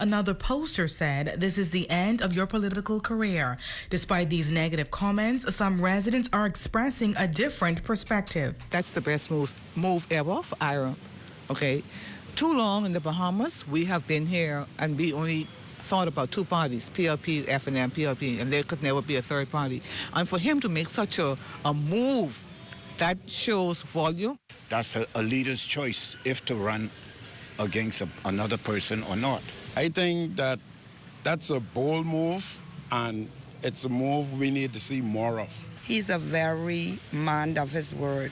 Another poster said, "This is the end of your political career." Despite these negative comments, some residents are expressing a different perspective. That's the best move ever for Iram. Okay? Too long in the Bahamas, we have been here and we only thought about two parties, PLP, FNM, PLP, and there could never be a third party. And for him to make such a move, that shows volume. That's a leader's choice, if to run against another person or not. I think that that's a bold move, and it's a move we need to see more of. He's a very man of his word.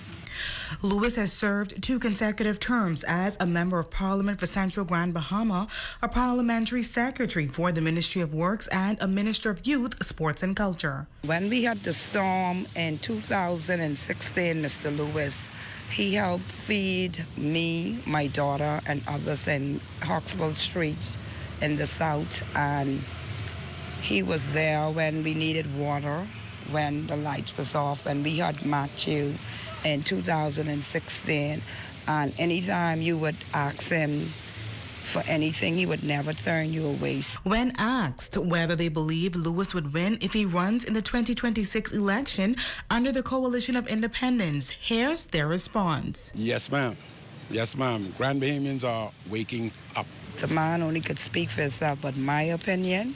Lewis has served 2 consecutive terms as a member of Parliament for Central Grand Bahama, a parliamentary secretary for the Ministry of Works, and a minister of Youth, Sports and Culture. When we had the storm in 2016, Mr. Lewis, he helped feed me, my daughter, and others in Hawksville Street in the south, and he was there when we needed water, when the lights was off, and we had Matthew in 2016, and anytime you would ask him for anything, he would never turn you away. When asked whether they believe Lewis would win if he runs in the 2026 election under the Coalition of Independents, here's their response. Yes, ma'am. Yes, ma'am. Grand Bahamians are waking up. The man only could speak for himself, but my opinion,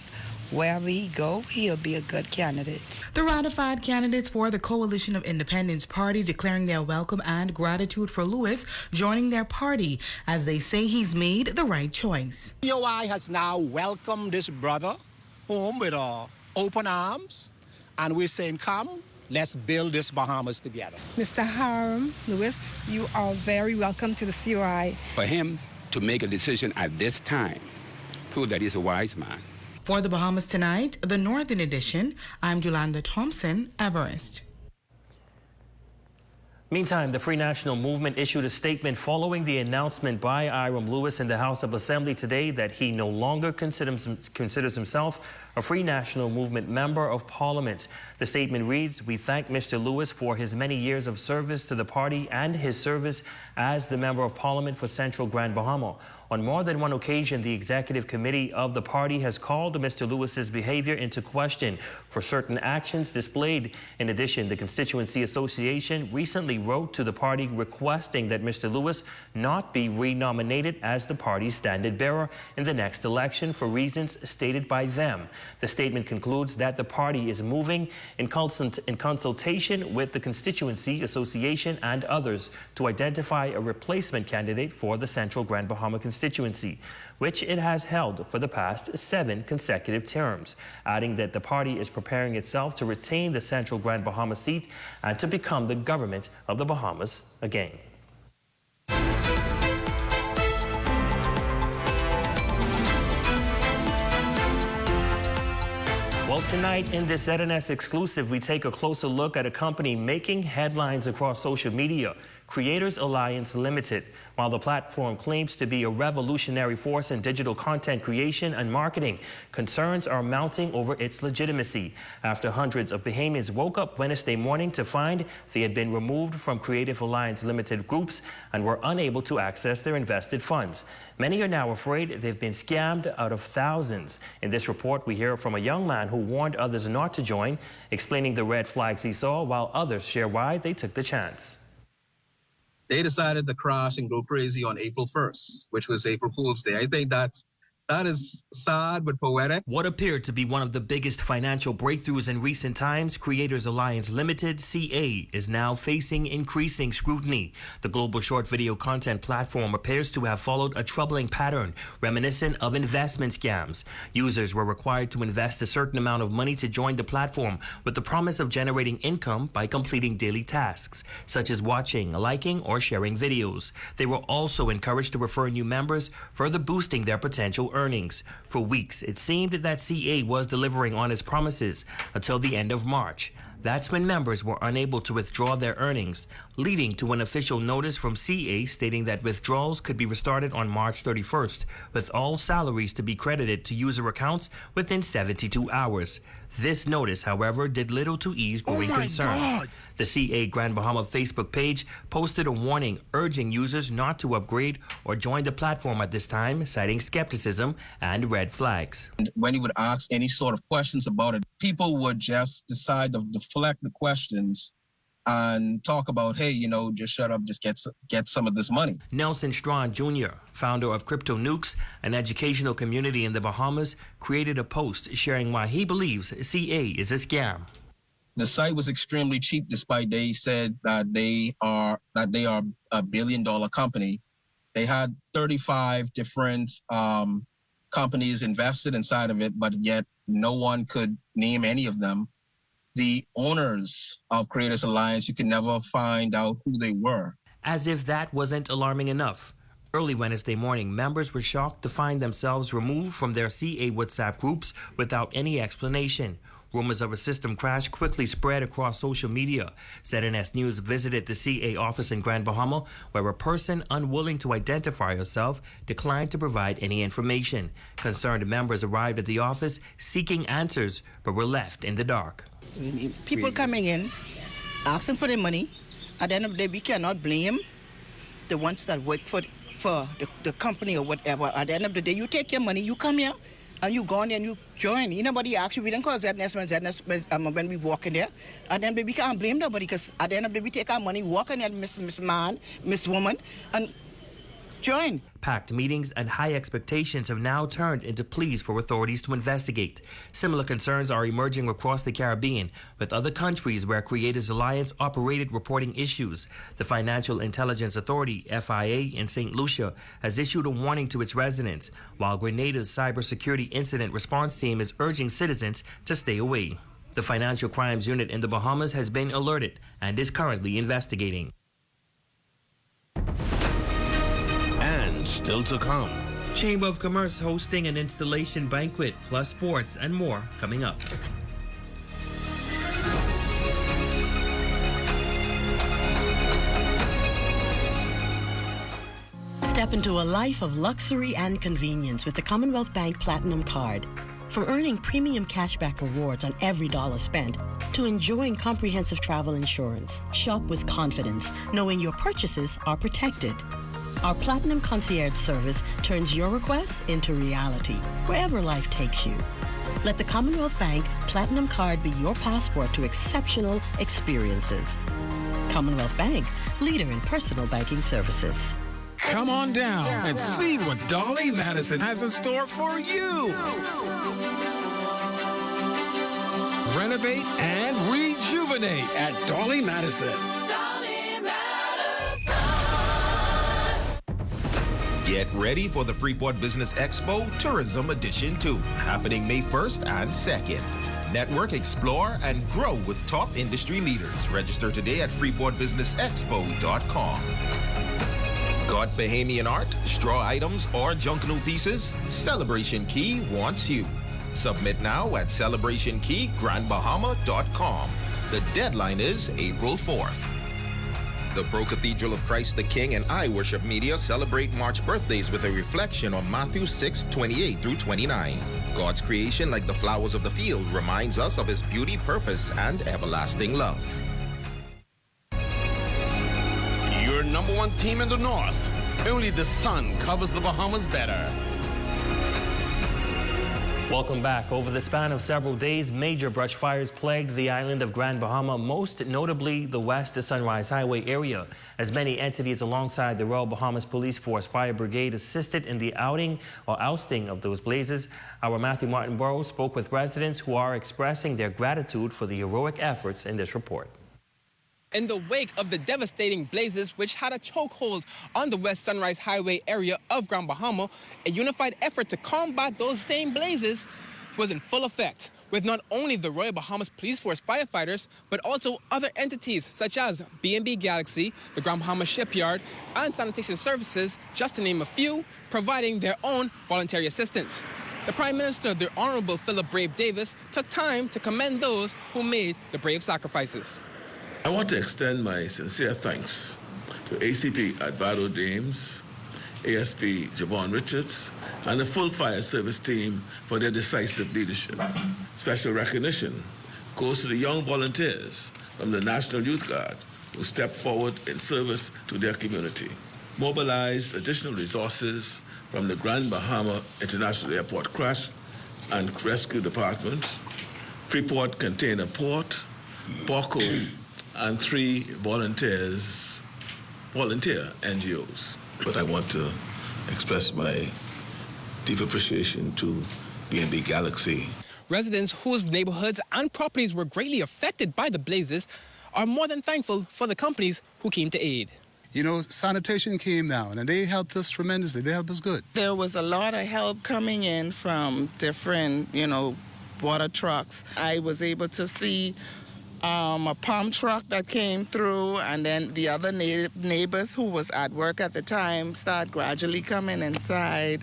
wherever he go, he'll be a good candidate. The ratified candidates for the Coalition of Independents party declaring their welcome and gratitude for Lewis joining their party, as they say he's made the right choice. COI has now welcomed this brother home with open arms, and we're saying, come, let's build this Bahamas together. Mr. Iram Lewis, you are very welcome to the COI. For him to make a decision at this time prove that he's a wise man. For the Bahamas Tonight, the Northern Edition, I'm Jolanda Thompson, Everest. Meantime, the Free National Movement issued a statement following the announcement by Iram Lewis in the House of Assembly today that he no longer considers himself a Free National Movement member of Parliament. The statement reads, "We thank Mr. Lewis for his many years of service to the party and his service as the Member of Parliament for Central Grand Bahama. On more than one occasion, the Executive Committee of the party has called Mr. Lewis's behavior into question for certain actions displayed. In addition, the Constituency Association recently wrote to the party requesting that Mr. Lewis not be renominated as the party's standard bearer in the next election for reasons stated by them." The statement concludes that the party is moving in consultation with the Constituency Association and others to identify a replacement candidate for the Central Grand Bahama constituency, which it has held for the past 7 consecutive terms, adding that the party is preparing itself to retain the Central Grand Bahama seat and to become the government of the Bahamas again. Well, tonight in this ZNS exclusive, we take a closer look at a company making headlines across social media, Creators Alliance Limited. While the platform claims to be a revolutionary force in digital content creation and marketing, concerns are mounting over its legitimacy after hundreds of Bahamians woke up Wednesday morning to find they had been removed from Creative Alliance Limited groups and were unable to access their invested funds. Many are now afraid they've been scammed out of thousands. In this report, we hear from a young man who warned others not to join, explaining the red flags he saw, while others share why they took the chance. They decided to crash and go crazy on April 1st, which was April Fool's Day. I think that is sad but poetic. What appeared to be one of the biggest financial breakthroughs in recent times, Creators Alliance Limited, CA, is now facing increasing scrutiny. The global short video content platform appears to have followed a troubling pattern reminiscent of investment scams. Users were required to invest a certain amount of money to join the platform with the promise of generating income by completing daily tasks, such as watching, liking, or sharing videos. They were also encouraged to refer new members, further boosting their potential earnings. For weeks, it seemed that CA was delivering on its promises until the end of March. That's when members were unable to withdraw their earnings, leading to an official notice from CA stating that withdrawals could be restarted on March 31st, with all salaries to be credited to user accounts within 72 hours. This notice, however, did little to ease growing concerns. The CA Grand Bahama Facebook page posted a warning urging users not to upgrade or join the platform at this time, citing skepticism and red flags. When you would ask any sort of questions about it, people would just decide to deflect the questions and talk about, hey, just shut up, just get some of this money. Nelson Strawn Jr., founder of Crypto Nukes, an educational community in the Bahamas, created a post sharing why he believes CA is a scam. The site was extremely cheap, despite they said that they are a $1 billion company. They had 35 different companies invested inside of it, but yet no one could name any of them. The owners of Creators Alliance, you can never find out who they were. As if that wasn't alarming enough, early Wednesday morning, members were shocked to find themselves removed from their CA WhatsApp groups without any explanation. Rumors of a system crash quickly spread across social media. ZNS News visited the CA office in Grand Bahama, where a person unwilling to identify herself declined to provide any information. Concerned members arrived at the office seeking answers, but were left in the dark. People coming in, asking for their money. At the end of the day, we cannot blame the ones that work for the company or whatever. At the end of the day, you take your money, you come here, and you go in there and you join. Nobody actually, we don't call ZNS when we walk in there. At the end of the day, we can't blame nobody, because at the end of the day, we take our money, walk in there, Miss Man, Miss Woman, and join. Packed meetings and high expectations have now turned into pleas for authorities to investigate. Similar concerns are emerging across the Caribbean, with other countries where Creators Alliance operated reporting issues. The Financial Intelligence Authority, FIA, in St. Lucia has issued a warning to its residents, while Grenada's Cybersecurity Incident Response Team is urging citizens to stay away. The Financial Crimes Unit in the Bahamas has been alerted and is currently investigating. Still to come. Chamber of Commerce hosting an installation banquet, plus sports and more coming up. Step into a life of luxury and convenience with the Commonwealth Bank Platinum Card. From earning premium cashback rewards on every dollar spent to enjoying comprehensive travel insurance, shop with confidence, knowing your purchases are protected. Our Platinum Concierge service turns your requests into reality, wherever life takes you. Let the Commonwealth Bank Platinum Card be your passport to exceptional experiences. Commonwealth Bank, leader in personal banking services. Come on down and see what Dolly Madison has in store for you. Renovate and rejuvenate at Dolly Madison. Get ready for the Freeport Business Expo Tourism Edition 2, happening May 1st and 2nd. Network, explore, and grow with top industry leaders. Register today at freeportbusinessexpo.com. Got Bahamian art, straw items, or junk new pieces? Celebration Key wants you. Submit now at celebrationkeygrandbahama.com. The deadline is April 4th. The Pro Cathedral of Christ the King and I Worship Media celebrate March birthdays with a reflection on Matthew 6:28 through 29. God's creation, like the flowers of the field, reminds us of his beauty, purpose, and everlasting love. Your number one team in the North. Only the sun covers the Bahamas better. Welcome back. Over the span of several days, major brush fires plagued the island of Grand Bahama, most notably the West to Sunrise Highway area, as many entities alongside the Royal Bahamas Police Force Fire Brigade assisted in the ousting of those blazes. Our Matthew Martin Burrows spoke with residents who are expressing their gratitude for the heroic efforts in this report. In the wake of the devastating blazes, which had a chokehold on the West Sunrise Highway area of Grand Bahama, a unified effort to combat those same blazes was in full effect, with not only the Royal Bahamas Police Force firefighters, but also other entities such as B&B Galaxy, the Grand Bahama Shipyard, and Sanitation Services, just to name a few, providing their own voluntary assistance. the Prime Minister, the Honorable Philip Brave Davis, took time to commend those who made the brave sacrifices. I want to extend my sincere thanks to ACP Advado Dames, ASP Javon Richards, and the full fire service team for their decisive leadership. Special recognition goes to the young volunteers from the National Youth Guard who stepped forward in service to their community, mobilized additional resources from the Grand Bahama International Airport Crash and Rescue Department, Freeport Container Port, BOCO, and 3 volunteer NGOs. But I want to express my deep appreciation to B&B Galaxy. Residents whose neighborhoods and properties were greatly affected by the blazes are more than thankful for the companies who came to aid. You know, sanitation came down, and they helped us tremendously. They helped us good. There was a lot of help coming in from different, water trucks. I was able to see a pump truck that came through, and then the other neighbors who was at work at the time start gradually coming inside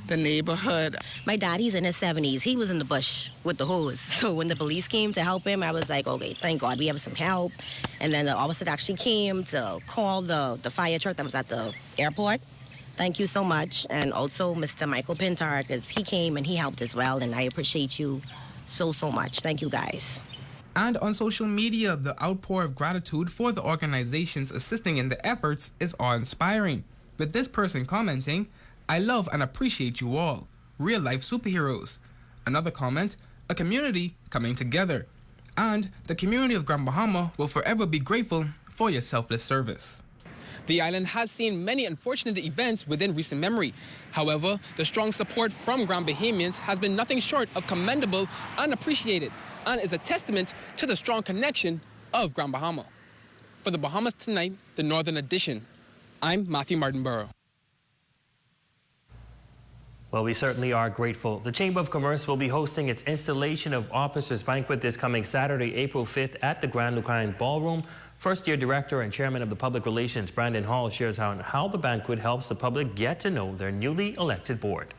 the neighborhood. My daddy's in his 70s. He was in the bush with the hose. So when the police came to help him, I was like, okay, thank God we have some help. And then the officer actually came to call the fire truck that was at the airport. Thank you so much. And also Mr. Michael Pintard, because he came and he helped as well. And I appreciate you so much. Thank you, guys. And on social media, the outpour of gratitude for the organizations assisting in the efforts is awe-inspiring. With this person commenting, "I love and appreciate you all. Real-life superheroes." Another comment, "A community coming together." And the community of Grand Bahama will forever be grateful for your selfless service. The island has seen many unfortunate events within recent memory. However, the strong support from Grand Bahamians has been nothing short of commendable and appreciated, and is a testament to the strong connection of Grand Bahama. For the Bahamas Tonight, the Northern Edition, I'm Matthew Martinborough. Well, we certainly are grateful. The Chamber of Commerce will be hosting its installation of officers banquet this coming Saturday, April 5th at the Grand Lucayan Ballroom. First-year director and chairman of the Public Relations, Brandon Hall, shares how the banquet helps the public get to know their newly elected board.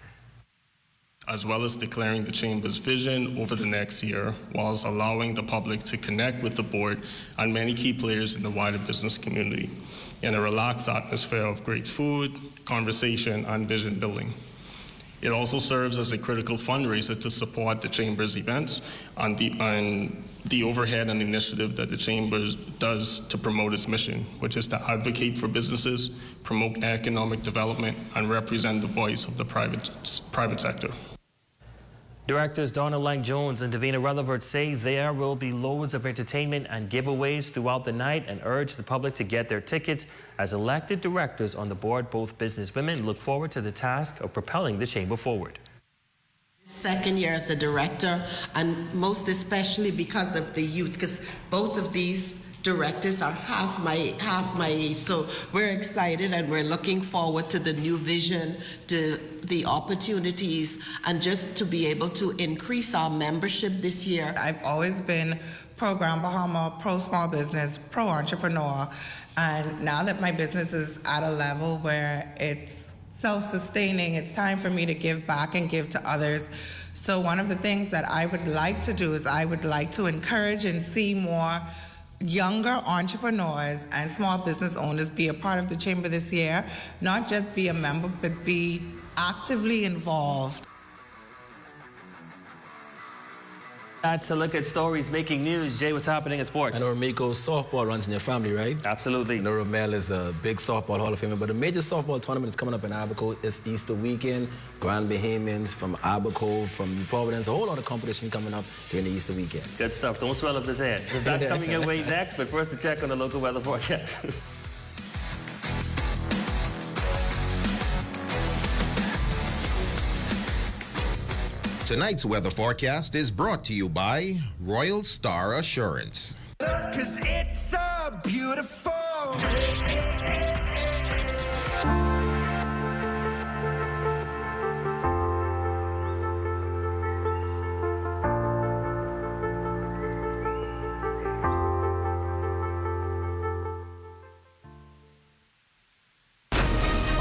As well as declaring the Chamber's vision over the next year, whilst allowing the public to connect with the board and many key players in the wider business community in a relaxed atmosphere of great food, conversation, and vision building. It also serves as a critical fundraiser to support the Chamber's events and the overhead and initiative that the Chamber does to promote its mission, which is to advocate for businesses, promote economic development, and represent the voice of the private sector. Directors Donna Lang-Jones and Davina Rutherford say there will be loads of entertainment and giveaways throughout the night and urge the public to get their tickets. As elected directors on the board, both businesswomen look forward to the task of propelling the Chamber forward. Second year as a director, and most especially because of the youth, because both of these directors are half my age, so we're excited and we're looking forward to the new vision, to the opportunities, and just to be able to increase our membership this year. I've always been pro Grand Bahama, pro small business, pro entrepreneur, and now that my business is at a level where it's self-sustaining, it's time for me to give back and give to others. So one of the things that I would like to do is I would like to encourage and see more younger entrepreneurs and small business owners be a part of the Chamber this year, not just be a member, but be actively involved. That's a look at stories making news. Jay, what's happening at sports? I know Rameko, softball runs in your family, right? Absolutely. I know Ramel is a big softball Hall of Famer, but a major softball tournament is coming up in Abaco. It's Easter weekend. Grand Bahamians from Abaco, from Providence, a whole lot of competition coming up during the Easter weekend. Good stuff. Don't swell up his head. That's coming your way next, but first to check on the local weather forecast. Tonight's weather forecast is brought to you by Royal Star Assurance. 'Cause it's so beautiful.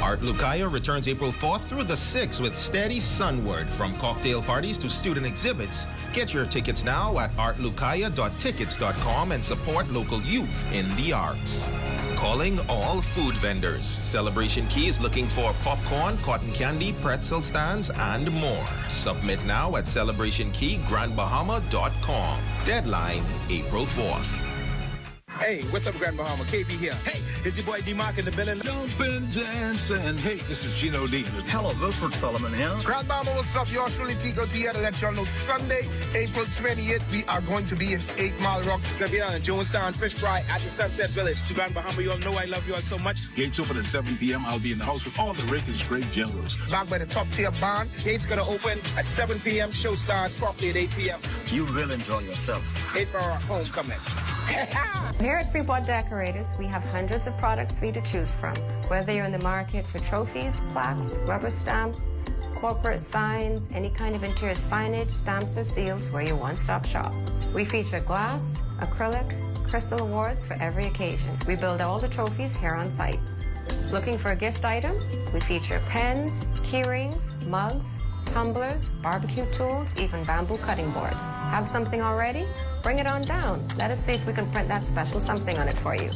Our Lucaya returns April 4th through the 6th with steady sunward. From cocktail parties to student exhibits. Get your tickets now at artlucaya.tickets.com and support local youth in the arts. Calling all food vendors. Celebration Key is looking for popcorn, cotton candy, pretzel stands, and more. Submit now at celebrationkeygrandbahama.com. Deadline April 4th. Hey, what's up, Grand Bahama? KB here. Hey, it's your boy D-Mark in the building. Jump and dance, and hey, this is Gino D. Hello, Wilford Solomon here. Grand Bahama, what's up? Yours truly, Tico T here to let y'all know Sunday, April 28th, we are going to be in 8 Mile Rock. It's going to be on Jonestown Fish Fry at the Sunset Village. To Grand Bahama, you all know I love you all so much. Gates open at 7 p.m. I'll be in the house with all the Rakers Great Generals. Back by the top tier band. Gates going to open at 7 p.m. Show starts properly at 8 p.m. You will enjoy yourself. 8 Mile Rock homecoming. Here at Freeport Decorators, we have hundreds of products for you to choose from. Whether you're in the market for trophies, plaques, rubber stamps, corporate signs, any kind of interior signage, stamps, or seals, we're your one-stop shop. We feature glass, acrylic, crystal awards for every occasion. We build all the trophies here on site. Looking for a gift item? We feature pens, key rings, mugs, tumblers, barbecue tools, even bamboo cutting boards. Have something already? Bring it on down. Let us see if we can print that special something on it for you.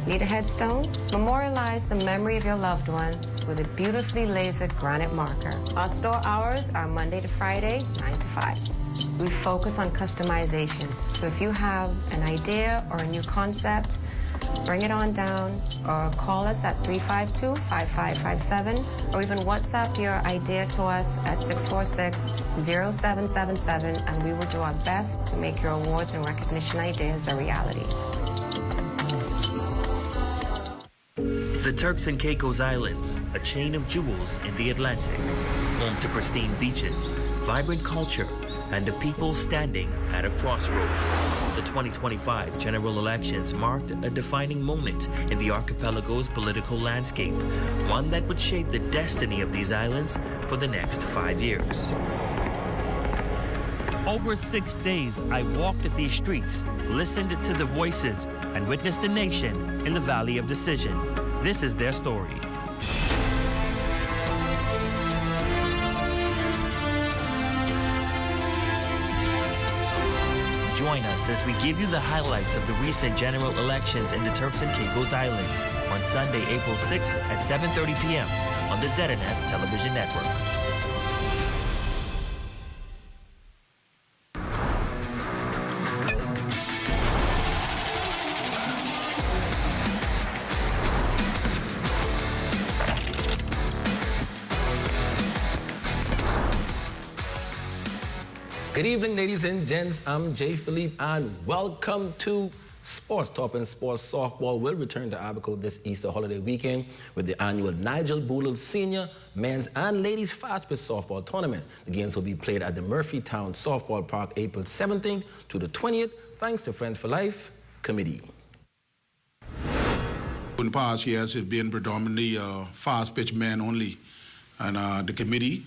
Need a headstone? Memorialize the memory of your loved one with a beautifully lasered granite marker. Our store hours are Monday to Friday, 9 to 5. We focus on customization. So if you have an idea or a new concept, bring it on down or call us at 352-5557 or even WhatsApp your idea to us at 646-0777 and we will do our best to make your awards and recognition ideas a reality. The Turks and Caicos Islands, a chain of jewels in the Atlantic, home to pristine beaches, vibrant culture, and a people standing at a crossroads. The 2025 general elections marked a defining moment in the archipelago's political landscape, one that would shape the destiny of these islands for the next 5 years. Over 6 days, I walked these streets, listened to the voices, and witnessed a nation in the Valley of Decision. This is their story. Join us as we give you the highlights of the recent general elections in the Turks and Caicos Islands on Sunday, April 6th at 7:30 p.m. on the ZNS Television Network. Good evening, ladies and gents. I'm Jay Philippe, and welcome to Sports Top. And Sports Softball will return to Abaco this Easter holiday weekend with the annual Nigel Boodle Senior Men's and Ladies Fast Pitch Softball Tournament. The games will be played at the Murphytown Softball Park April 17th to the 20th, thanks to Friends for Life Committee. In the past years, it's been predominantly fast pitch men only. And the committee,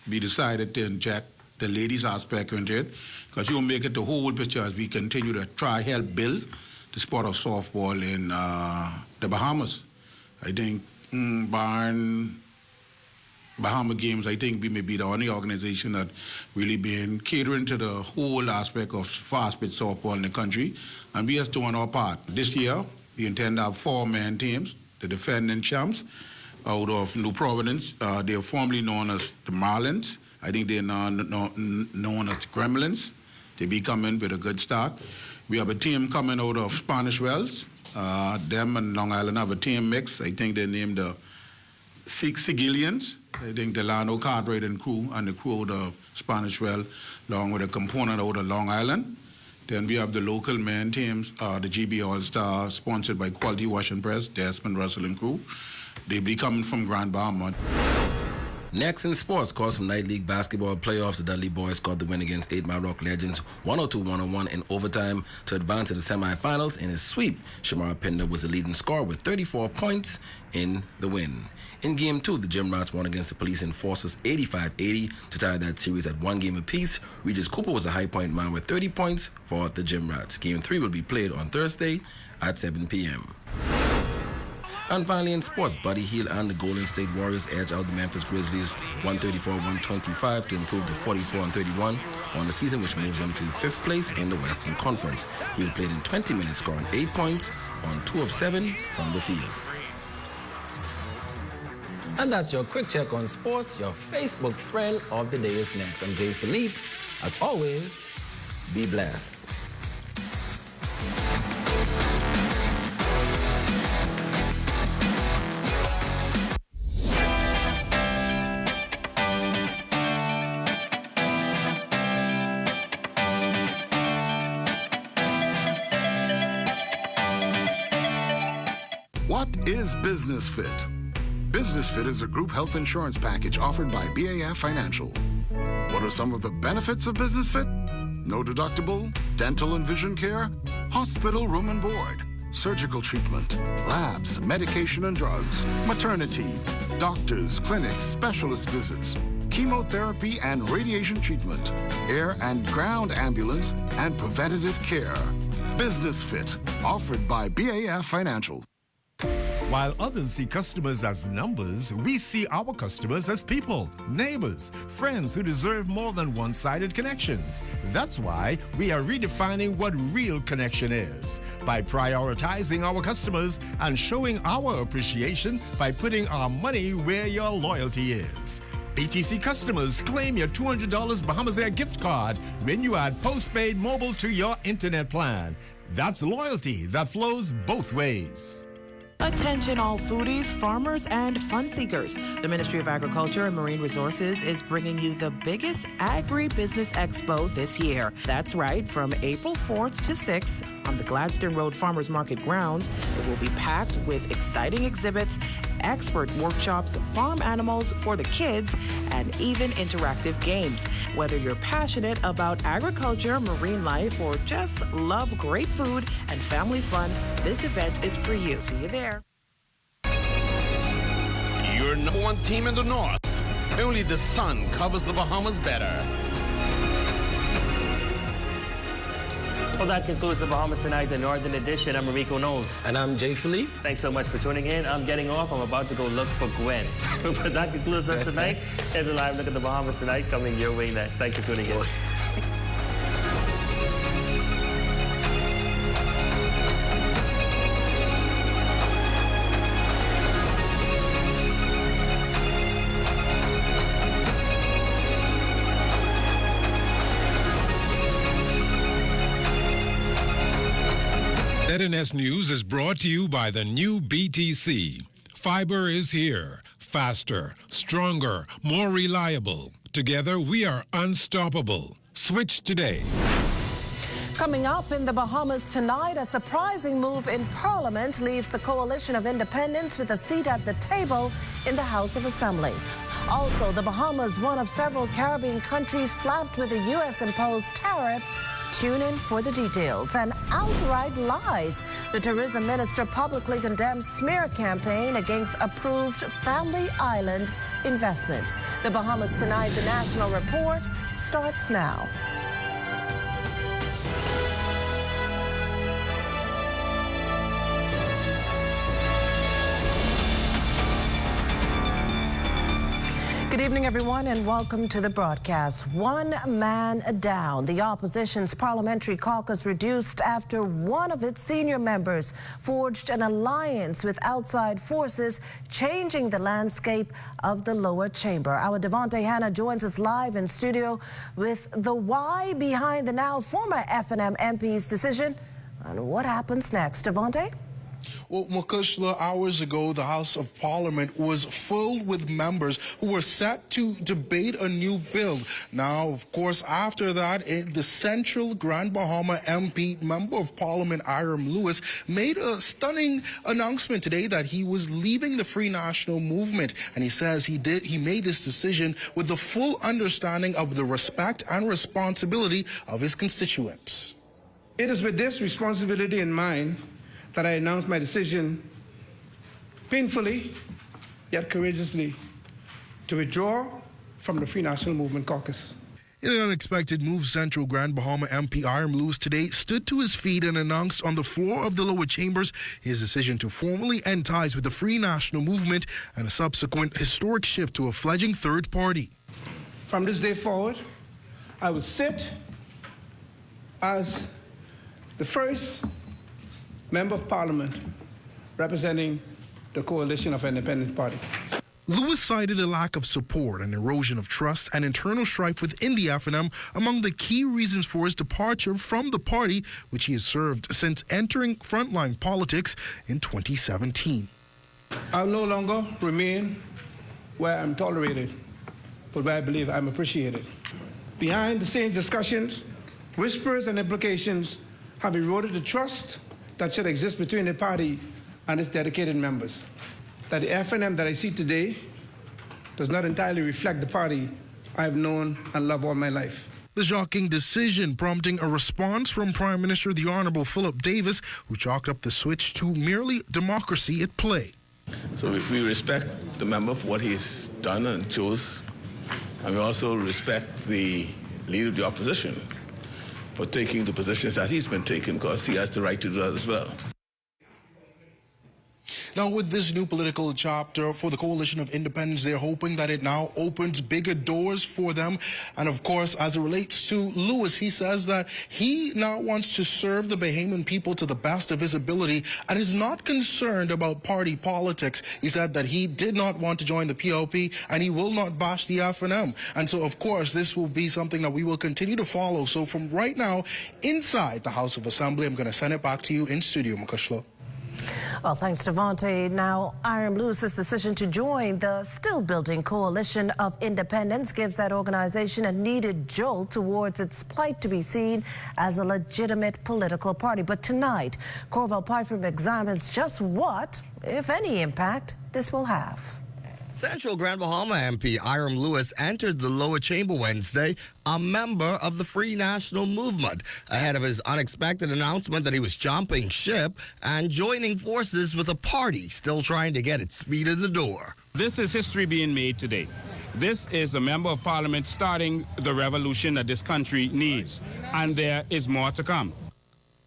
we decided to inject the ladies aspect into it, because you'll make it the whole picture as we continue to try help build the sport of softball in the Bahamas. I think barring Bahama Games, I think we may be the only organization that really been catering to the whole aspect of fast pitch softball in the country, and we are doing our part. This year, we intend to have 4-man teams, the defending champs out of New Providence. They are formerly known as the Marlins. I think they're now known as Gremlins. They be coming with a good start. We have a team coming out of Spanish Wells. Them and Long Island have a team mix. I think they're named the Sigillians. I think Delano Cartwright and crew, and the crew out of Spanish Well, along with a component out of Long Island. Then we have the local men teams, the GB All-Star, sponsored by Quality Wash and Press, Desmond Russell and crew. They be coming from Grand Bahama. Next in sports, calls from Night League basketball playoffs, the Dudley boys scored the win against 8 Mile Rock Legends 102-101 in overtime to advance to the semifinals. In a sweep, Shamara Pinder was the leading scorer with 34 points in the win. In Game 2, the Gym Rats won against the Police Enforcers 85-80 to tie that series at 1 game apiece. Regis Cooper was a high point man with 30 points for the Gym Rats. Game 3 will be played on Thursday at 7 p.m. And finally in sports, Buddy Hield and the Golden State Warriors edge out the Memphis Grizzlies 134-125 to improve to 44-31 on the season, which moves them to 5th place in the Western Conference. Hield played in 20 minutes, scoring 8 points on 2 of 7 from the field. And that's your quick check on sports. Your Facebook friend of the day is next. I'm Jay Philippe. As always, be blessed. What is Business Fit? Business Fit is a group health insurance package offered by BAF Financial. What are some of the benefits of Business Fit? No deductible, dental and vision care, hospital room and board, surgical treatment, labs, medication and drugs, maternity, doctors, clinics, specialist visits, chemotherapy and radiation treatment, air and ground ambulance, and preventative care. Business Fit, offered by BAF Financial. While others see customers as numbers, we see our customers as people, neighbors, friends who deserve more than one-sided connections. That's why we are redefining what real connection is by prioritizing our customers and showing our appreciation by putting our money where your loyalty is. BTC customers, claim your $200 Bahamas Air gift card when you add postpaid mobile to your internet plan. That's loyalty that flows both ways. Attention all foodies, farmers, and fun seekers. The Ministry of Agriculture and Marine Resources is bringing you the biggest agribusiness expo this year. That's right, from April 4th to 6th on the Gladstone Road Farmers Market grounds. It will be packed with exciting exhibits, expert workshops, farm animals for the kids, and even interactive games. Whether you're passionate about agriculture, marine life, or just love great food and family fun, this event is for you. See you there. Your number one team in the North. Only the sun covers the Bahamas better. Well, that concludes the Bahamas Tonight, the Northern Edition. I'm Rico Knowles. And I'm Jay Philippe. Thanks so much for tuning in. I'm getting off. I'm about to go look for Gwen. But that concludes us tonight. Here's a live look at the Bahamas Tonight coming your way next. Thanks for tuning in. ZNS News is brought to you by the new BTC. Fiber is here. Faster, stronger, more reliable. Together, we are unstoppable. Switch today. Coming up in the Bahamas tonight, a surprising move in Parliament leaves the Coalition of Independents with a seat at the table in the House of Assembly. Also, the Bahamas, one of several Caribbean countries slapped with a U.S.-imposed tariff. Tune in for the details. And outright lies. The tourism minister publicly condemns smear campaign against approved Family Island investment. The Bahamas Tonight, the National Report, starts now. Good evening, everyone, and welcome to the broadcast. One man down. The opposition's parliamentary caucus reduced after one of its senior members forged an alliance with outside forces, changing the landscape of the lower chamber. Our Devontae Hanna joins us live in studio with the why behind the now former F&M MP's decision and what happens next. Devontae? Well, Makushla, hours ago, the House of Parliament was filled with members who were set to debate a new bill. Now, of course, after that, the central Grand Bahama MP, Member of Parliament Iram Lewis, made a stunning announcement today that he was leaving the Free National Movement. And he says he made this decision with the full understanding of the respect and responsibility of his constituents. It is with this responsibility in mind that I announced my decision, painfully yet courageously, to withdraw from the Free National Movement caucus. In an unexpected move, Central Grand Bahama MP Iram Lewis today stood to his feet and announced on the floor of the lower chambers his decision to formally end ties with the Free National Movement and a subsequent historic shift to a fledgling third party. From this day forward, I will sit as the first member of parliament representing the coalition of independent party. Lewis cited a lack of support, an erosion of trust, and internal strife within the FNM among the key reasons for his departure from the party, which he has served since entering frontline politics in 2017. I'll no longer remain where I'm tolerated, but where I believe I'm appreciated. Behind the scenes discussions, whispers and implications have eroded the trust that should exist between the party and its dedicated members. That the FNM that I see today does not entirely reflect the party I've known and loved all my life. The shocking decision prompting a response from Prime Minister the Honourable Philip Davis, who chalked up the switch to merely democracy at play. So we respect the member for what he's done and chose, and we also respect the leader of the opposition for taking the positions that he's been taking, because he has the right to do that as well. Now, with this new political chapter for the Coalition of Independents, they're hoping that it now opens bigger doors for them. And of course, as it relates to Lewis, he says that he now wants to serve the Bahamian people to the best of his ability and is not concerned about party politics. He said that he did not want to join the PLP and he will not bash the FNM. And so, of course, this will be something that we will continue to follow. So from right now, inside the House of Assembly, I'm going to send it back to you in studio, Makashlo. Well, thanks, Devontae. Now, Iram Lewis's decision to join the still-building Coalition of Independents gives that organization a needed jolt towards its plight to be seen as a legitimate political party. But tonight, Corval Pyfrom examines just what, if any, impact this will have. Central Grand Bahama MP Iram Lewis entered the lower chamber Wednesday a member of the Free National Movement ahead of his unexpected announcement that he was jumping ship and joining forces with a party still trying to get its feet in the door. This is history being made today. This is a member of parliament starting the revolution that this country needs, and there is more to come.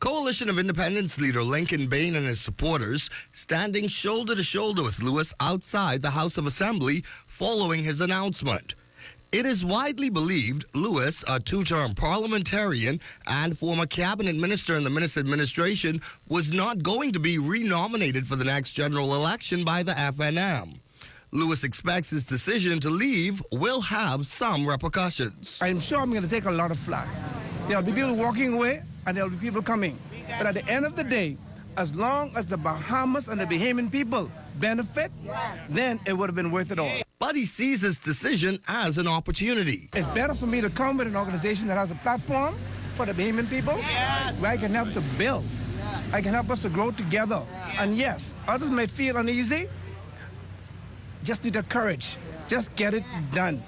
Coalition of Independents leader Lincoln Bain and his supporters standing shoulder to shoulder with Lewis outside the House of Assembly following his announcement. It is widely believed Lewis, a two-term parliamentarian and former cabinet minister in the Minnis administration, was not going to be renominated for the next general election by the FNM. Lewis expects his decision to leave will have some repercussions. I'm sure I'm going to take a lot of flack. There'll be people walking away and there'll be people coming. But at the end of the day, as long as the Bahamas and the Bahamian people benefit, then it would have been worth it all. But he sees his decision as an opportunity. It's better for me to come with an organization that has a platform for the Bahamian people, where I can help to build. I can help us to grow together. And yes, others may feel uneasy. Just need the courage. Just get it done.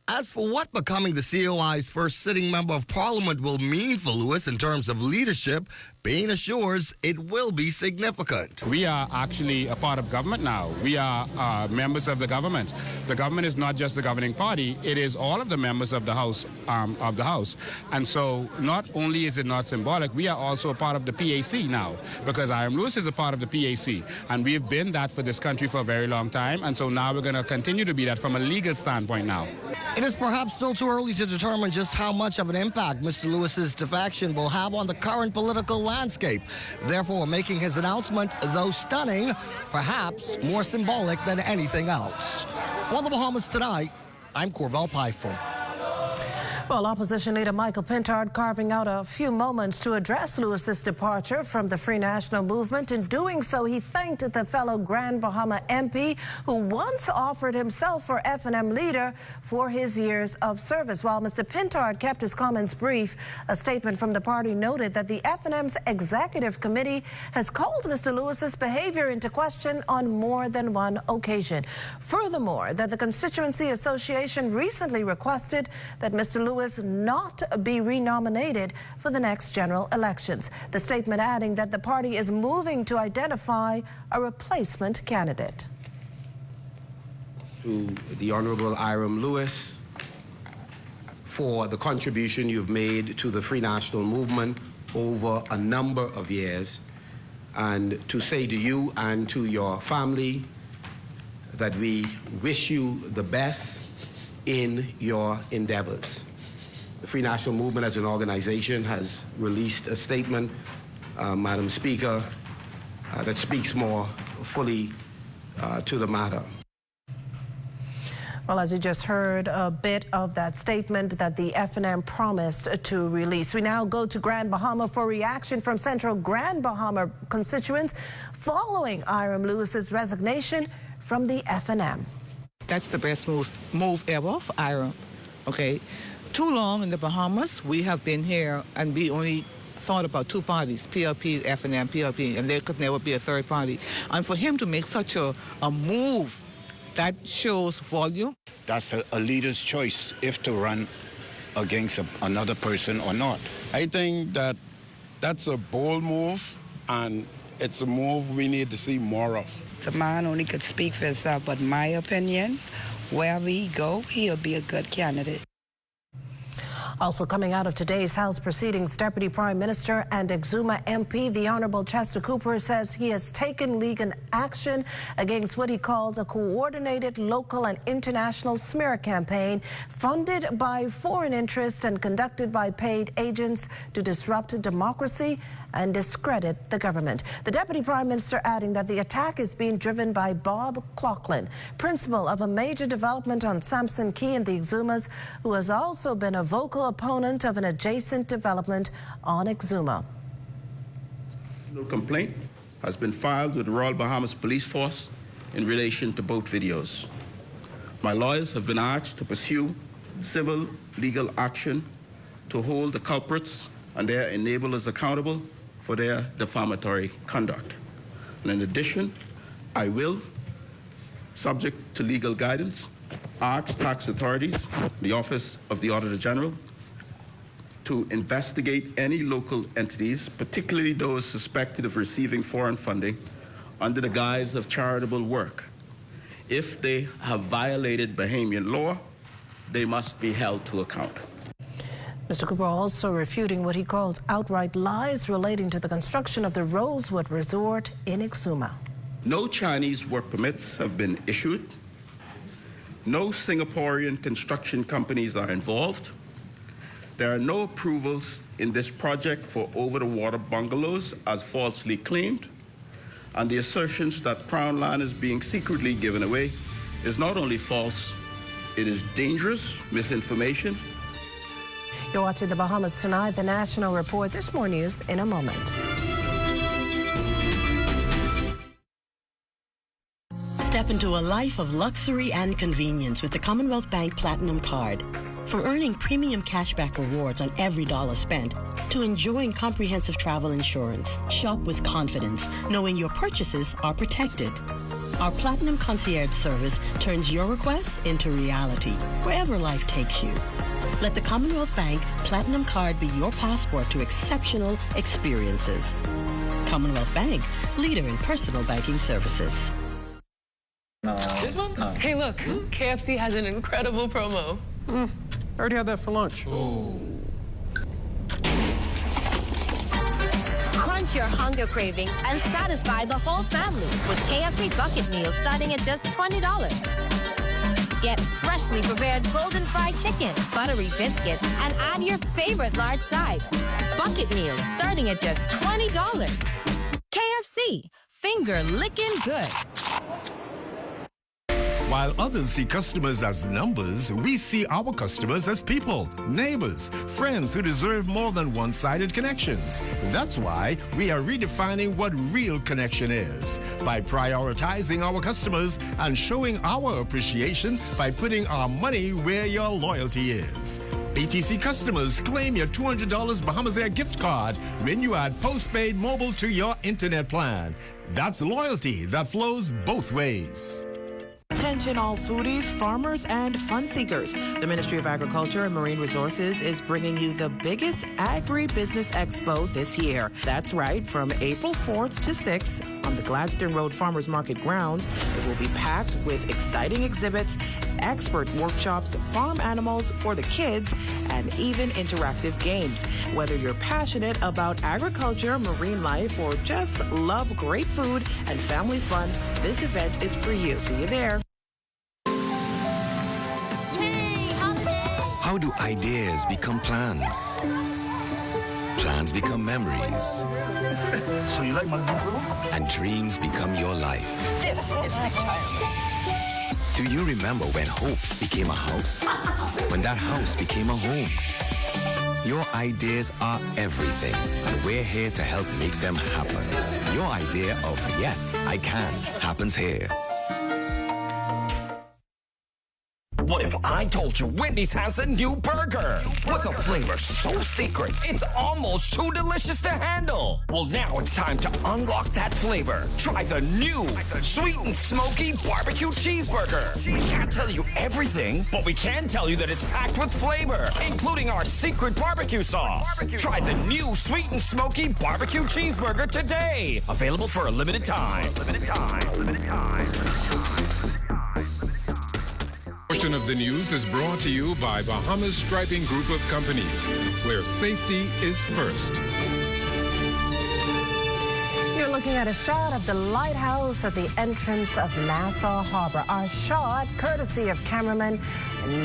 As for what becoming the COI's first sitting member of parliament will mean for Lewis in terms of leadership, Bain assures it will be significant. We are actually a part of government now. We are members of the government. The government is not just the governing party, it is all of the members of the House. And so not only is it not symbolic, we are also a part of the PAC now, because Iram Lewis is a part of the PAC, and we have been that for this country for a very long time, and so now we're going to continue to be that from a legal standpoint now. It is perhaps still too early to determine just how much of an impact Mr. Lewis's defection will have on the current political landscape. Therefore, making his announcement, though stunning, perhaps more symbolic than anything else. For the Bahamas Tonight, I'm Corval Pyfrom. Well, opposition leader Michael Pintard carving out a few moments to address Lewis's departure from the Free National Movement. In doing so, he thanked the fellow Grand Bahama MP who once offered himself for FNM leader for his years of service. While Mr. Pintard kept his comments brief, a statement from the party noted that the FNM's executive committee has called Mr. Lewis's behavior into question on more than one occasion. Furthermore, that the Constituency Association recently requested that Mr. Lewis not be renominated for the next general elections. The statement adding that the party is moving to identify a replacement candidate. To the Honorable Iram Lewis, for the contribution you've made to the Free National Movement over a number of years, and to say to you and to your family that we wish you the best in your endeavors. The Free National Movement as an organization has released a statement, Madam Speaker, that speaks more fully to the matter. Well, as you just heard, a bit of that statement that the FNM promised to release. We now go to Grand Bahama for reaction from Central Grand Bahama constituents following Iram Lewis's resignation from the FNM. That's the best move ever for Iram. Okay, too long in the Bahamas. We have been here and we only thought about two parties, PLP, FNM, PLP, and there could never be a third party. And for him to make such a move, that shows volume. That's a leader's choice, if to run against another person or not. I think that that's a bold move, and it's a move we need to see more of. The man only could speak for himself, but in my opinion, wherever he go, he'll be a good candidate. Also coming out of today's House proceedings, Deputy Prime Minister and Exuma MP, the Honourable Chester Cooper, says he has taken legal action against what he calls a coordinated local and international smear campaign funded by foreign interests and conducted by paid agents to disrupt democracy and discredit the government. The Deputy Prime Minister adding that the attack is being driven by Bob Cloughlin, principal of a major development on Sampson Key in the Exumas, who has also been a vocal opponent of an adjacent development on Exuma. No complaint has been filed with the Royal Bahamas Police Force in relation to both videos. My lawyers have been asked to pursue civil legal action to hold the culprits and their enablers accountable for their defamatory conduct. And in addition, I will, subject to legal guidance, ask tax authorities, the Office of the Auditor General, to investigate any local entities, particularly those suspected of receiving foreign funding under the guise of charitable work. If they have violated Bahamian law, they must be held to account. Mr. Cooper also refuting what he calls outright lies relating to the construction of the Rosewood Resort in Exuma. No Chinese work permits have been issued. No Singaporean construction companies are involved. There are no approvals in this project for over-the-water bungalows as falsely claimed. And the assertions that Crown land is being secretly given away is not only false, it is dangerous misinformation. You're watching the Bahamas Tonight, the National Report. There's more news in a moment. Step into a life of luxury and convenience with the Commonwealth Bank Platinum Card. From earning premium cashback rewards on every dollar spent to enjoying comprehensive travel insurance, shop with confidence, knowing your purchases are protected. Our Platinum Concierge service turns your requests into reality, wherever life takes you. Let the Commonwealth Bank Platinum Card be your passport to exceptional experiences. Commonwealth Bank, leader in personal banking services. This one? No. Hey, look, KFC has an incredible promo. I already had that for lunch. Oh. Crunch your hunger cravings and satisfy the whole family with KFC bucket meals starting at just $20. Get freshly prepared golden fried chicken, buttery biscuits, and add your favorite large size. Bucket meals starting at just $20. KFC, finger licking good. While others see customers as numbers, we see our customers as people, neighbors, friends who deserve more than one-sided connections. That's why we are redefining what real connection is by prioritizing our customers and showing our appreciation by putting our money where your loyalty is. BTC customers, claim your $200 Bahamas Air gift card when you add postpaid mobile to your internet plan. That's loyalty that flows both ways. Attention all foodies, farmers, and fun seekers. The Ministry of Agriculture and Marine Resources is bringing you the biggest agribusiness expo this year. That's right, from April 4th to 6th on the Gladstone Road Farmers Market grounds. It will be packed with exciting exhibits expert workshops, farm animals for the kids, and even interactive games. Whether you're passionate about agriculture, marine life, or just love great food and family fun, this event is for you. See you there. How do ideas become plans? Plans become memories. So you like my new room? And dreams become your life. This is retirement. Do you remember when hope became a house? When that house became a home? Your ideas are everything, and we're here to help make them happen. Your idea of yes, I can happens here. What if I told you Wendy's has a new burger? With a flavor so secret, it's almost too delicious to handle. Well, now it's time to unlock that flavor. Try the new sweet and smoky barbecue cheeseburger. We can't tell you everything, but we can tell you that it's packed with flavor, including our secret barbecue sauce. Try the new sweet and smoky barbecue cheeseburger today. Available for a limited time. Portion of the news is brought to you by Bahamas Striping Group of Companies, where safety is first. You're looking at a shot of the lighthouse at the entrance of Nassau Harbor. Our shot, courtesy of cameraman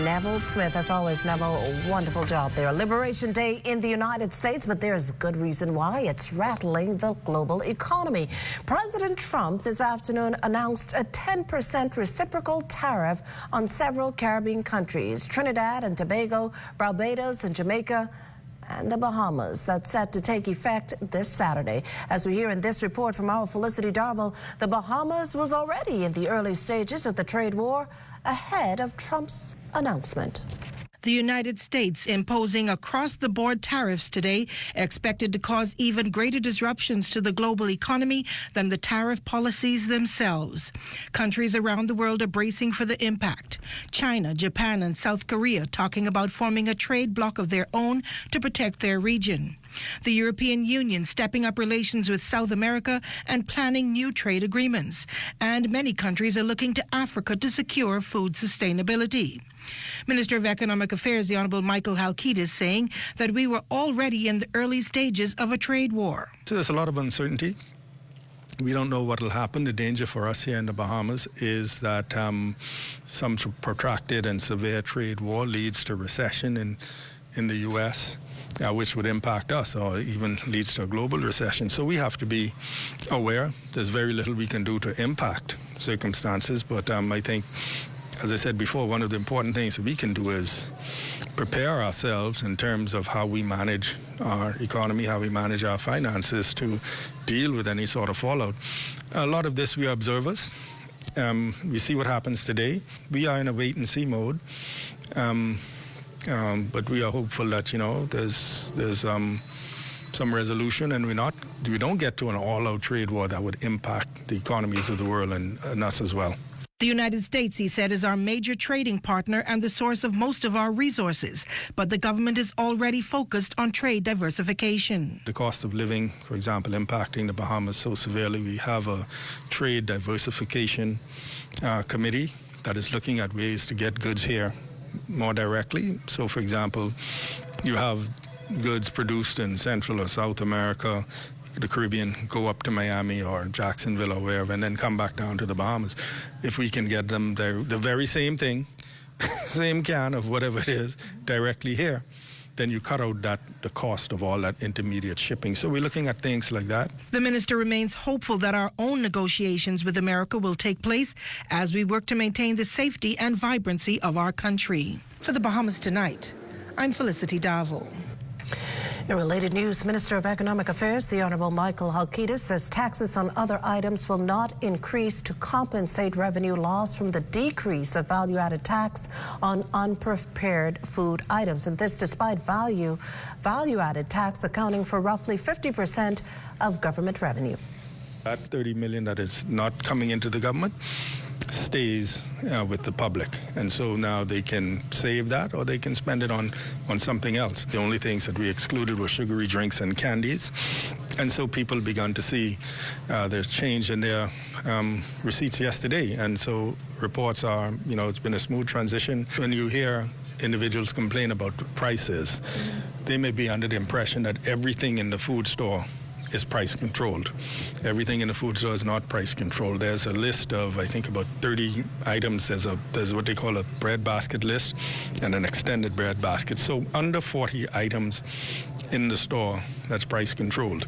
Neville Smith. As always, Neville, a wonderful job there. Liberation Day in the United States, but there's good reason why. It's rattling the global economy. President Trump this afternoon announced a 10% reciprocal tariff on several Caribbean countries, Trinidad and Tobago, Barbados and Jamaica, and the Bahamas. That's set to take effect this Saturday. As we hear in this report from our Felicity Darville, the Bahamas was already in the early stages of the trade war ahead of Trump's announcement. The United States imposing across-the-board tariffs today, expected to cause even greater disruptions to the global economy than the tariff policies themselves. Countries around the world are bracing for the impact. China, Japan, and South Korea talking about forming a trade bloc of their own to protect their region. The European Union stepping up relations with South America and planning new trade agreements. And many countries are looking to Africa to secure food sustainability. Minister of Economic Affairs, the Honourable Michael Halkitis, saying that we were already in the early stages of a trade war. So there's a lot of uncertainty. We don't know what will happen. The danger for us here in the Bahamas is that some protracted and severe trade war leads to recession in the U.S., which would impact us or even leads to a global recession. So we have to be aware. There's very little we can do to impact circumstances, but I think, as I said before, one of the important things that we can do is prepare ourselves in terms of how we manage our economy, how we manage our finances to deal with any sort of fallout. A lot of this we are observers. We see what happens today. We are in a wait-and-see mode. But we are hopeful that, there's some resolution and we don't get to an all-out trade war that would impact the economies of the world and us as well. The United States, he said, is our major trading partner and the source of most of our resources. But the government is already focused on trade diversification. The cost of living, for example, impacting the Bahamas so severely, we have a trade diversification committee that is looking at ways to get goods here more directly. So, for example, you have goods produced in Central or South America, the Caribbean, go up to Miami or Jacksonville or wherever, and then come back down to the Bahamas. If we can get them the very same thing, same can of whatever it is, directly here, then you cut out the cost of all that intermediate shipping. So we're looking at things like that. The minister remains hopeful that our own negotiations with America will take place as we work to maintain the safety and vibrancy of our country. For the Bahamas Tonight, I'm Felicity Darville. In related news, Minister of Economic Affairs, the Honourable Michael Halkitis, says taxes on other items will not increase to compensate revenue loss from the decrease of value-added tax on unprepared food items. And this despite value-added tax accounting for roughly 50% of government revenue. That $30 million that is not coming into the government stays with the public, and so now they can save that or they can spend it on something else. The only things that we excluded were sugary drinks and candies, And so people began to see there's change in their receipts yesterday. And so reports are, it's been a smooth transition. When you hear individuals complain about prices, they may be under the impression that everything in the food store is price controlled. Everything in the food store is not price controlled. There's a list of, I think, about 30 items. There's what they call a bread basket list and an extended bread basket. So under 40 items in the store, that's price controlled.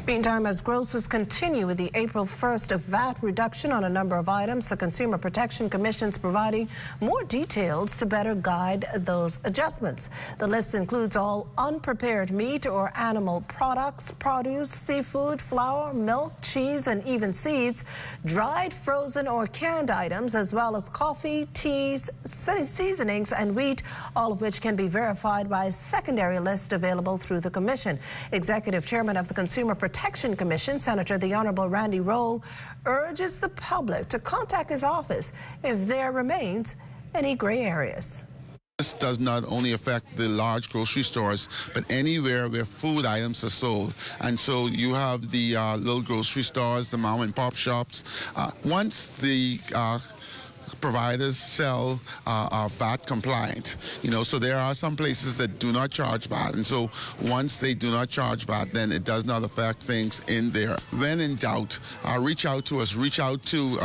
Meantime, as grocers continue with the April 1st VAT reduction on a number of items, the Consumer Protection Commission is providing more details to better guide those adjustments. The list includes all unprepared meat or animal products, produce, seafood, flour, milk, cheese, and even seeds, dried, frozen, or canned items, as well as coffee, teas, seasonings, and wheat, all of which can be verified by a secondary list available through the Commission. Executive Chairman of the Consumer Protection Commission, Senator the Honorable Randy Rowe, urges the public to contact his office if there remains any gray areas. This does not only affect the large grocery stores, but anywhere where food items are sold. And so you have the little grocery stores, the mom and pop shops. Once the providers sell VAT compliant, so there are some places that do not charge VAT, and so once they do not charge VAT, then it does not affect things in there. When in doubt, reach out to us. Reach out to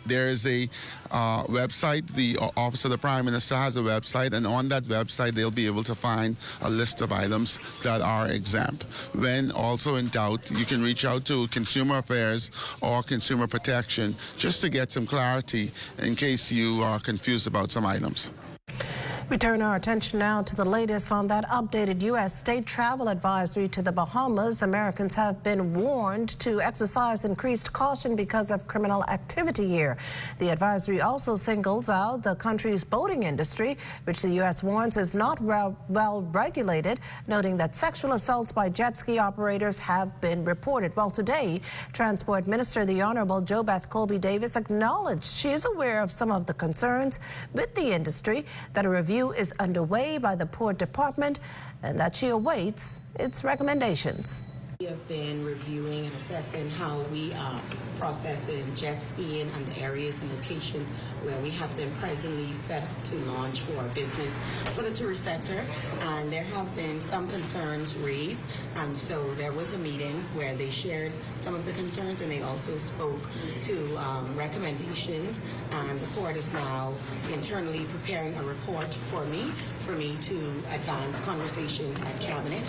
there is a website. The Office of the Prime Minister has a website, and on that website they'll be able to find a list of items that are exempt. When also in doubt, you can reach out to Consumer Affairs or Consumer Protection just to get some clarity in case you are confused about some items. We turn our attention now to the latest on that updated U.S. state travel advisory to the Bahamas. Americans have been warned to exercise increased caution because of criminal activity here. The advisory also singles out the country's boating industry, which the U.S. warns is not well regulated, noting that sexual assaults by jet ski operators have been reported. Well, today, Transport Minister the Honorable JoBeth Colby Davis acknowledged she is aware of some of the concerns with the industry, that a review is underway by the Port Department, and that she awaits its recommendations. We have been reviewing and assessing how we are processing jet skiing and the areas and locations where we have them presently set up to launch for our business for the tourist sector. And there have been some concerns raised, and so there was a meeting where they shared some of the concerns, and they also spoke to recommendations. And the port is now internally preparing a report for me to advance conversations at Cabinet.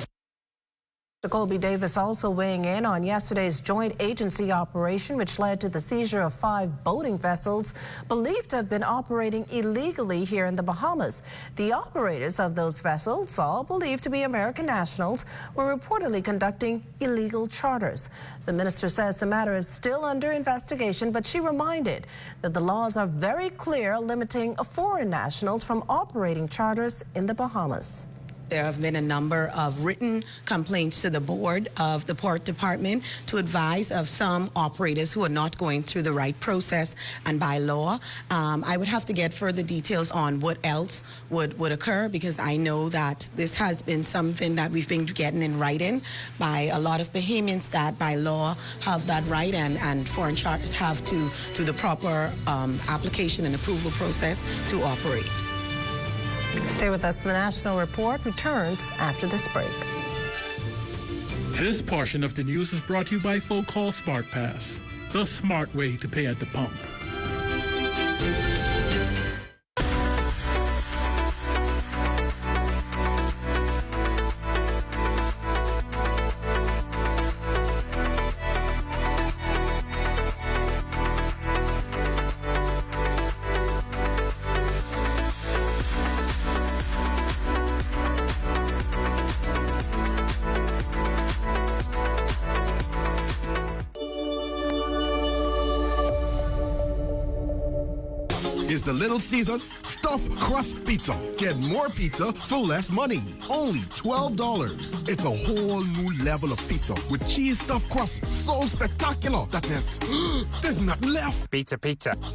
Colby Davis also weighing in on yesterday's joint agency operation, which led to the seizure of 5 boating vessels believed to have been operating illegally here in the Bahamas. The operators of those vessels, all believed to be American nationals, were reportedly conducting illegal charters. The minister says the matter is still under investigation, but she reminded that the laws are very clear, limiting foreign nationals from operating charters in the Bahamas. There have been a number of written complaints to the board of the Port Department to advise of some operators who are not going through the right process and by law. I would have to get further details on what else would occur, because I know that this has been something that we've been getting in writing by a lot of Bahamians that by law have that right, and foreign charters have to do the proper application and approval process to operate. Stay with us. The National Report returns after this break. This portion of the news is brought to you by Folk Call Smart Pass, the smart way to pay at the pump. Is the Little Caesars stuffed crust pizza. Get more pizza for less money. Only $12. It's a whole new level of pizza with cheese stuffed crust so spectacular that there's nothing left. Pizza.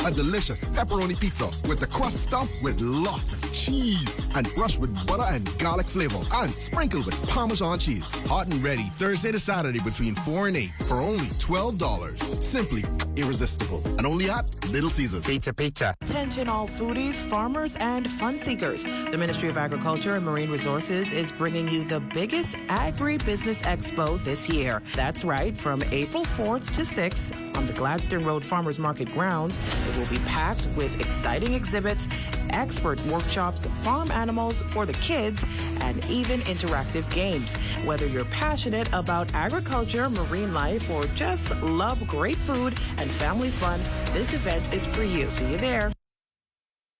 A delicious pepperoni pizza with the crust stuffed with lots of cheese and brushed with butter and garlic flavor and sprinkled with Parmesan cheese. Hot and ready Thursday to Saturday between 4 and 8 for only $12. Simply irresistible. And only at Little Caesars. Pizza. Attention all foodies, farmers, and fun seekers. The Ministry of Agriculture and Marine Resources is bringing you the biggest agribusiness expo this year. That's right, from April 4th to 6th on the Gladstone Road Farmers Market grounds. It will be packed with exciting exhibits, expert workshops, farm animals for the kids, and even interactive games. Whether you're passionate about agriculture, marine life, or just love great food and family fun, this event is for you. See you there.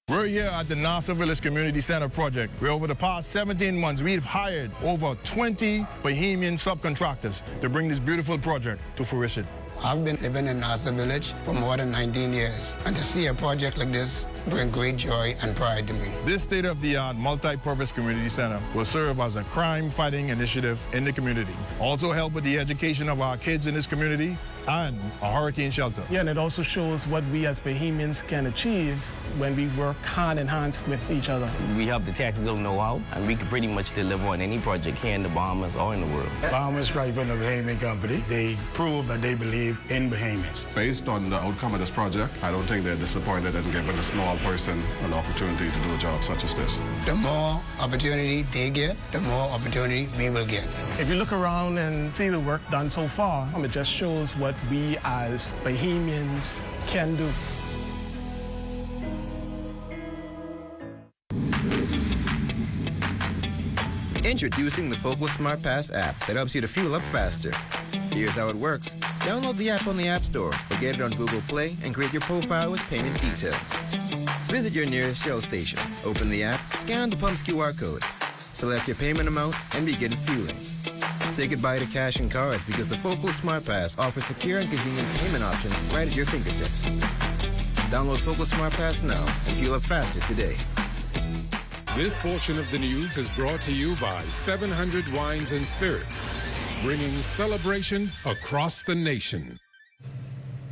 We're here at the Nassau Village Community Center project, where over the past 17 months, we've hired over 20 Bahamian subcontractors to bring this beautiful project to fruition. I've been living in Nassau Village for more than 19 years, and to see a project like this bring great joy and pride to me. This state-of-the-art multi-purpose community center will serve as a crime-fighting initiative in the community. Also help with the education of our kids in this community and a hurricane shelter. Yeah, and it also shows what we as Bahamians can achieve when we work hand in hand with each other. We have the technical know-how, and we can pretty much deliver on any project here in the Bahamas or in the world. Bahamas Stripe and the Bahamian Company, they prove that they believe in Bahamians. Based on the outcome of this project, I don't think they're disappointed in giving a small person an opportunity to do a job such as this. The more opportunity they get, the more opportunity we will get. If you look around and see the work done so far, it just shows what we as Bahamians can do. Introducing the Focal Smart Pass app that helps you to fuel up faster. Here's how it works. Download the app on the App Store or get it on Google Play and create your profile with payment details. Visit your nearest Shell station. Open the app, scan the pump's QR code, select your payment amount, and begin fueling. Say goodbye to cash and cards because the Focal Smart Pass offers secure and convenient payment options right at your fingertips. Download Focal Smart Pass now and fuel up faster today. This portion of the news is brought to you by 700 Wines and Spirits, bringing celebration across the nation.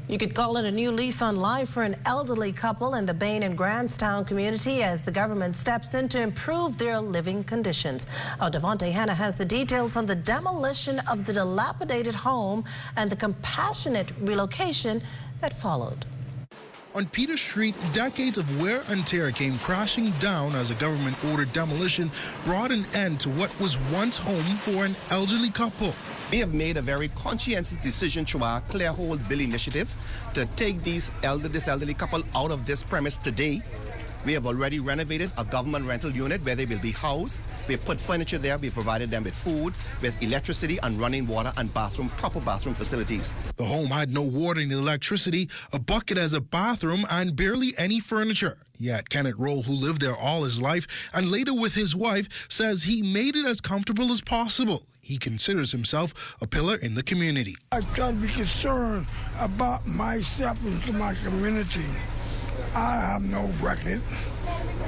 You could call it a new lease on life for an elderly couple in the Bain and Grantstown community as the government steps in to improve their living conditions. Devontae Hanna has the details on the demolition of the dilapidated home and the compassionate relocation that followed. On Peter Street, decades of wear and tear came crashing down as a government-ordered demolition brought an end to what was once home for an elderly couple. We have made a very conscientious decision through our Clear Hold Bill initiative to take this elderly couple out of this premise today. We have already renovated a government rental unit where they will be housed. We've put furniture there. We've provided them with food, with electricity and running water and proper bathroom facilities. The home had no water and electricity, a bucket as a bathroom, and barely any furniture. Yet Kenneth Roll, who lived there all his life and later with his wife, says he made it as comfortable as possible. He considers himself a pillar in the community. I try to be concerned about myself and to my community. I have no record.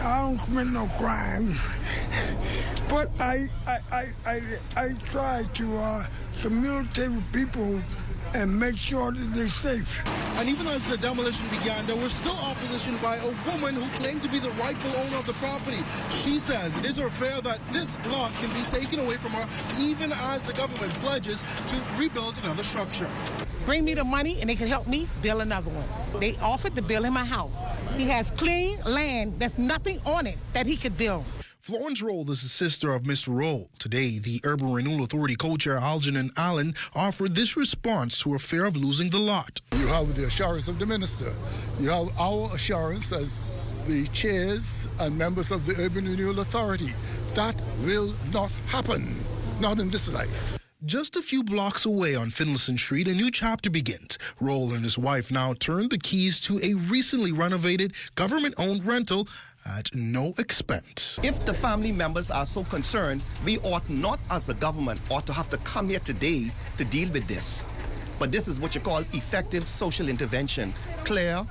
I don't commit no crime. But I try to communicate with people and make sure that they're safe. And even as the demolition began, there was still opposition by a woman who claimed to be the rightful owner of the property. She says it is her fear that this lot can be taken away from her even as the government pledges to rebuild another structure. Bring me the money and they can help me build another one. They offered to build him a house. He has clean land. There's nothing on it that he could build. Florence Roll is the sister of Mr. Roll. Today, the Urban Renewal Authority co-chair Algernon Allen offered this response to her fear of losing the lot. You have the assurance of the minister. You have our assurance as the chairs and members of the Urban Renewal Authority. That will not happen, not in this life. Just a few blocks away on Finlayson Street, a new chapter begins. Roll and his wife now turn the keys to a recently renovated, government-owned rental at no expense. If the family members are so concerned, we ought not, as the government, ought to have to come here today to deal with this. But this is what you call effective social intervention. Clear,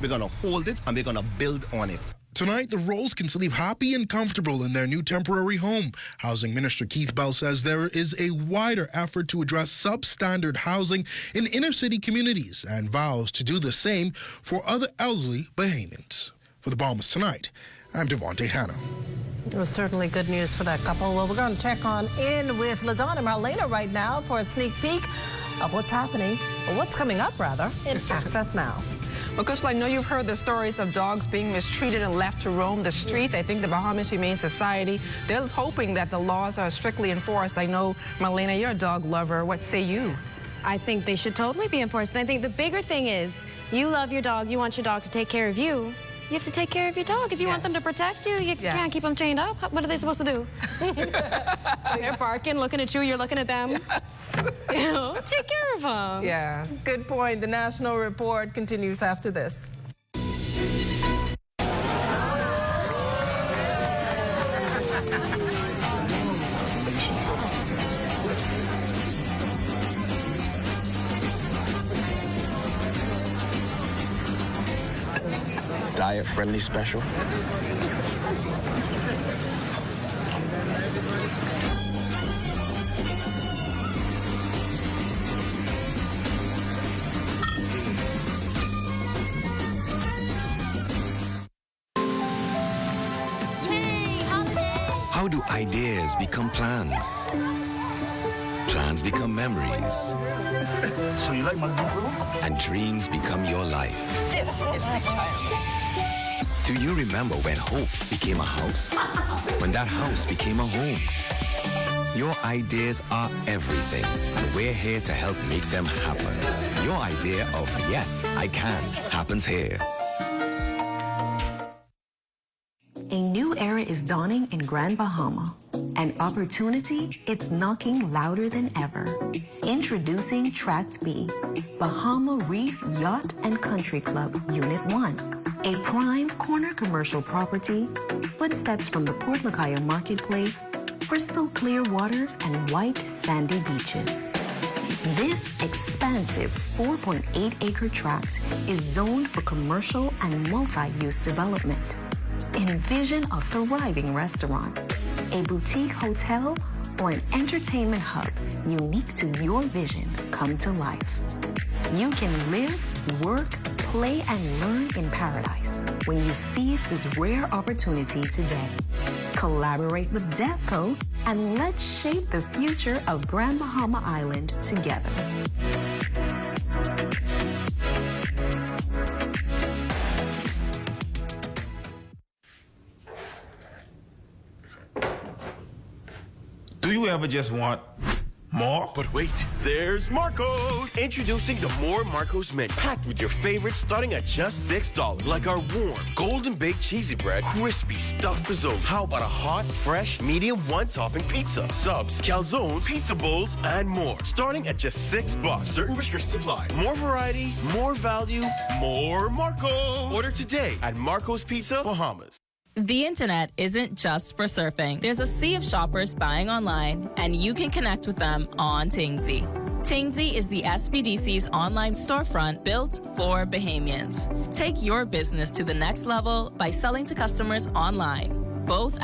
we're going to hold it and we're going to build on it. Tonight, the Rolls can sleep happy and comfortable in their new temporary home. Housing Minister Keith Bell says there is a wider effort to address substandard housing in inner-city communities and vows to do the same for other elderly Bahamians. For the Bahamas Tonight, I'm Devontae Hanna. It was certainly good news for that couple. Well, we're going to check on in with LaDonna Marlena right now for a sneak peek of what's happening, or what's coming up, rather, in Access Now. Well, Crystal, I know you've heard the stories of dogs being mistreated and left to roam the streets. I think the Bahamas Humane Society, they're hoping that the laws are strictly enforced. I know, Marlena, you're a dog lover. What say you? I think they should totally be enforced. And I think the bigger thing is, you love your dog, you want your dog to take care of you. You have to take care of your dog. If you want them to protect you, you can't keep them chained up. What are they supposed to do? They're barking, looking at you, you're looking at them. You know, take care of them. Yeah, good point. The National Report continues after this. Diet-friendly special. How do ideas become plans? Plans become memories. So you like my new room? And dreams become your life. This is my child. Do you remember when hope became a house? When that house became a home? Your ideas are everything, and we're here to help make them happen. Your idea of yes, I can happens here. A new era is dawning in Grand Bahama. An opportunity, it's knocking louder than ever. Introducing Tract B, Bahama Reef Yacht and Country Club, Unit 1. A prime corner commercial property, footsteps from the Port Lacaya Marketplace, crystal clear waters and white sandy beaches. This expansive 4.8-acre tract is zoned for commercial and multi-use development. Envision a thriving restaurant, a boutique hotel, or an entertainment hub unique to your vision come to life. You can live, work, play, and learn in paradise when you seize this rare opportunity today. Collaborate with DEFCO and let's shape the future of Grand Bahama Island together. Do you ever just want more? But wait, there's Marco's! Introducing the More Marco's Mint, packed with your favorites starting at just $6. Like our warm, golden baked cheesy bread, crispy stuffed pozole. How about a hot, fresh, medium one-topping pizza? Subs, calzones, pizza bowls, and more. Starting at just $6. Certain restrictions apply. More variety, more value, more Marco's! Order today at Marco's Pizza, Bahamas. The internet isn't just for surfing. There's a sea of shoppers buying online, and you can connect with them on Tingsy. Tingsy is the SBDC's online storefront built for Bahamians. Take your business to the next level by selling to customers online, both at